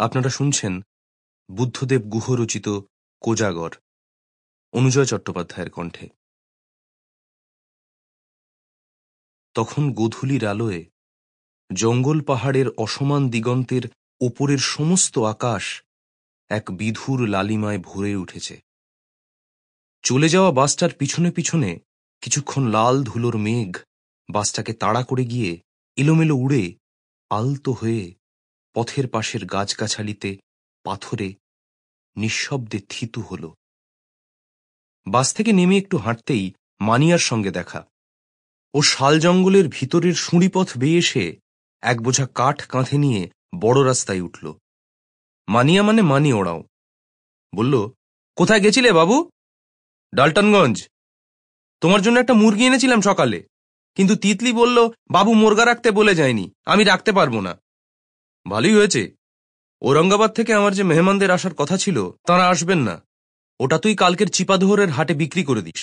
আপনারা শুনছেন বুদ্ধদেব গুহ রচিত কোজাগর, অনুজয় চট্টোপাধ্যায়ের কণ্ঠে। তখন গোধূলির আলোয় জঙ্গল পাহাড়ের অসমান দিগন্তের ওপরের সমস্ত আকাশ এক বিধুর লালিমায় ভরে উঠেছে। চলে যাওয়া বাসটার পিছনে পিছনে কিছুক্ষণ লাল ধুলোর মেঘ বাসটাকে তাড়া করে গিয়ে এলোমেলো উড়ে আলতো হয়ে পথের পাশের গাছগাছালিতে পাথরে নিঃশব্দে থিতু হল। বাস থেকে নেমে একটু হাঁটতেই মানিয়ার সঙ্গে দেখা। ও শাল জঙ্গলের ভিতরের সুঁড়িপথ বেয়ে এসে এক বোঝা কাঠ কাঁধে নিয়ে বড় রাস্তায় উঠল। মানিয়া মানে মানি ওড়াও। বলল, কোথায় গেছিলে বাবু? ডালটনগঞ্জ। তোমার জন্য একটা মুরগি এনেছিলাম সকালে, কিন্তু তিতলি বলল বাবু মুরগা রাখতে বলে যায়নি, আমি রাখতে পারবো না। ভালোই হয়েছে, ঔরঙ্গাবাদ থেকে আমার যে মেহমানদের আসার কথা ছিল তাঁরা আসবেন না। ওটা তুই কালকের চিপাদোহরের হাটে বিক্রি করে দিস,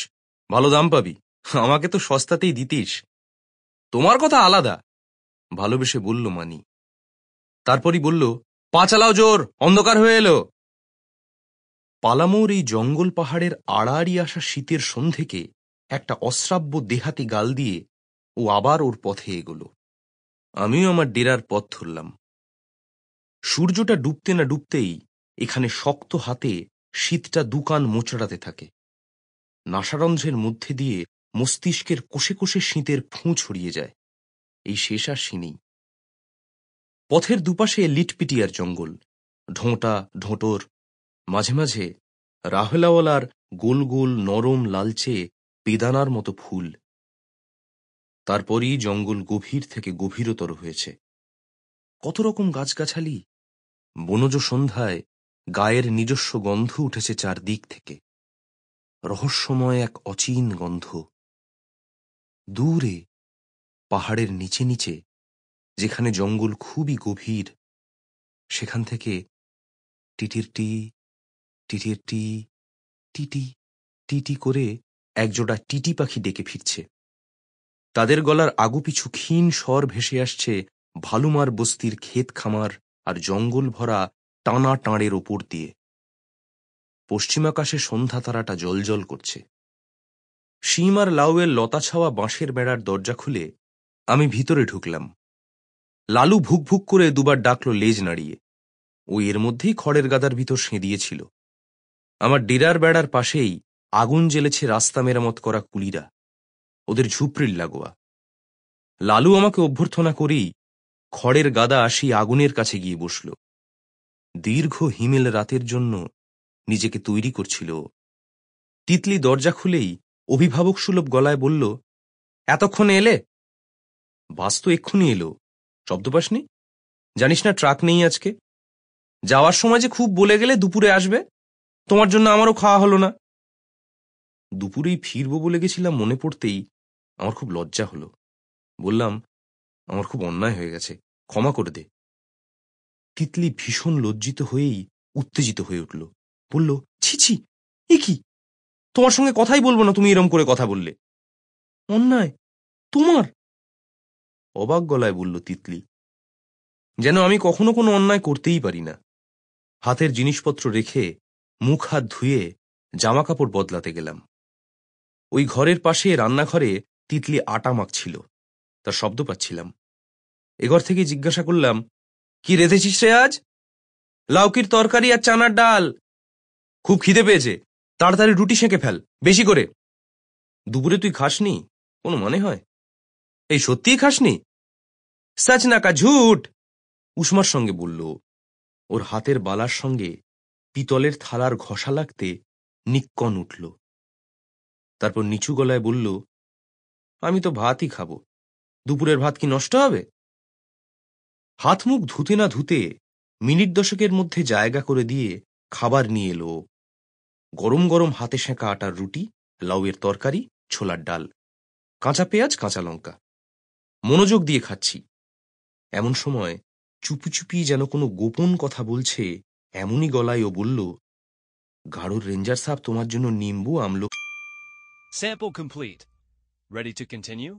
ভালো দাম পাবি। আমাকে তো সস্তাতেই দিতিস। তোমার কথা আলাদা, ভালোবেসে বলল মানি। তারপরই বলল, পা চালাও জোর, অন্ধকার হয়ে এলো। পালামোর এই জঙ্গল পাহাড়ের আড়াআড়ি আসা শীতের সন্ধেকে একটা অশ্রাব্য দেহাতি গাল দিয়ে ও আবার ওর পথে এগোল। আমিও আমার ডেরার পথ ধরলাম। সূর্যটা ডুবতে না ডুবতেই এখানে শক্ত হাতে শীতটা দুকান মোচড়াতে থাকে। নাসারন্ধ্রের মধ্যে দিয়ে মস্তিষ্কের কোষে কোষে শীতের ফুঁ ছড়িয়ে যায়। এই শেষ আর নেই। পথের দুপাশে লিটপিটিয়ার জঙ্গল, ঢোঁটা ঢোঁটর, মাঝে মাঝে রাহলাওয়ালার গোল গোল নরম লালচে বেদানার মতো ফুল। তারপরই জঙ্গল গভীর থেকে গভীরতর হয়েছে। কত রকম গাছগাছালি, বনজ সন্ধ্যায় গায়ের নিজস্ব গন্ধ উঠেছে চারদিক থেকে, রহস্যময় এক অচিন গন্ধ। দূরে পাহাড়ের নিচে নিচে, যেখানে জঙ্গল খুবই গভীর, সেখান থেকে টিটির টি টিটির টি টিটি টিটি করে একজোড়া টিটি পাখি ডেকে ফিরছে। তাদের গলার আগুপিছু ক্ষীণ স্বর ভেসে আসছে ভালুমার বস্তির ক্ষেত খামার আর জঙ্গল ভরা টানা টাঁড়ের ওপর দিয়ে। পশ্চিমাকাশে সন্ধ্যা তারাটা জলজল করছে। শিম আর লাউয়ের লতা ছাওয়া বাঁশের বেড়ার দরজা খুলে আমি ভিতরে ঢুকলাম। লালু ভুক ভুক করে দুবার ডাকল লেজ নাড়িয়ে। ও এর মধ্যেই খড়ের গাদার ভিতর সেঁদিয়েছিল। আমার ডেরার বেড়ার পাশেই আগুন জ্বেলেছে রাস্তা মেরামত করা কুলিরা, ওদের ঝুপড়ির লাগোয়া। লালু আমাকে অভ্যর্থনা করেই খড়ের গাদা আসি আগুনের কাছে গিয়ে বসল। দীর্ঘ হিমেল রাতের জন্য নিজেকে তৈরি করছিল। তিতলি দরজা খুলেই অভিভাবক সুলভ গলায় বলল, এতক্ষণে এলে? বাস তো এক্ষুনি এলো, শব্দ পাসনি? জানিস না ট্রাক নেই আজকে? যাওয়ার সময় যে খুব বলে গেলে দুপুরে আসবে, তোমার জন্য আমারও খাওয়া হলো না। দুপুরেই ফিরবো বলে গেছিলাম মনে পড়তেই আমার খুব লজ্জা হলো। বললাম, আমার খুব অন্যায় হয়ে গেছে, ক্ষমা করে দে। তিতলি ভীষণ লজ্জিত হয়েই উত্তেজিত হয়ে উঠল। বলল, ছি ছি, এ কি? তোমার সঙ্গে কথাই বলবো না তুমি এরম করে কথা বললে। অন্যায় তোমার? অবাক গলায় বলল তিতলি, যেন আমি কখনো কোনো অন্যায় করতেই পারি না। হাতের জিনিসপত্র রেখে মুখ হাত ধুয়ে জামা কাপড় বদলাতে গেলাম। ওই ঘরের পাশে রান্নাঘরে তিতলি আটা মাখছিল, তার শব্দ পাচ্ছিলাম। এঘর থেকে জিজ্ঞাসা করলাম, কি রেঁধেছিস রে আজ? লাউকির তরকারি আর চানার ডাল। খুব খিদে পেয়েছে, তাড়াতাড়ি রুটি সেঁকে ফেল, বেশি করে। দুপুরে তুই খাসনি? কোনো মানে হয়? এই সত্যিই খাসনি? সচ না কা ঝুট, উষ্মার সঙ্গে বলল। ওর হাতের বালার সঙ্গে পিতলের থালার ঘষা লাগতে নিক্কণ উঠল। তারপর নিচু গলায় বলল, আমি তো ভাতই খাবো, দুপুরের ভাত কি নষ্ট হবে? হাত মুখ ধুতে না ধুতে মিনিট দশেকের মধ্যে জায়গা করে দিয়ে খাবার নিয়ে এলো। গরম গরম হাতে সেঁকা আটার রুটি, লাউয়ের তরকারি, ছোলার ডাল, কাঁচা পেঁয়াজ, কাঁচা লঙ্কা। মনোযোগ দিয়ে খাচ্ছি। এমন সময় চুপি চুপি যেন কোনো গোপন কথা বলছে এমনই গলায় ও বলল, গাড়োর রেঞ্জার সাহেব তোমার জন্য নিম্বু আমলো। Sample complete. Ready to continue?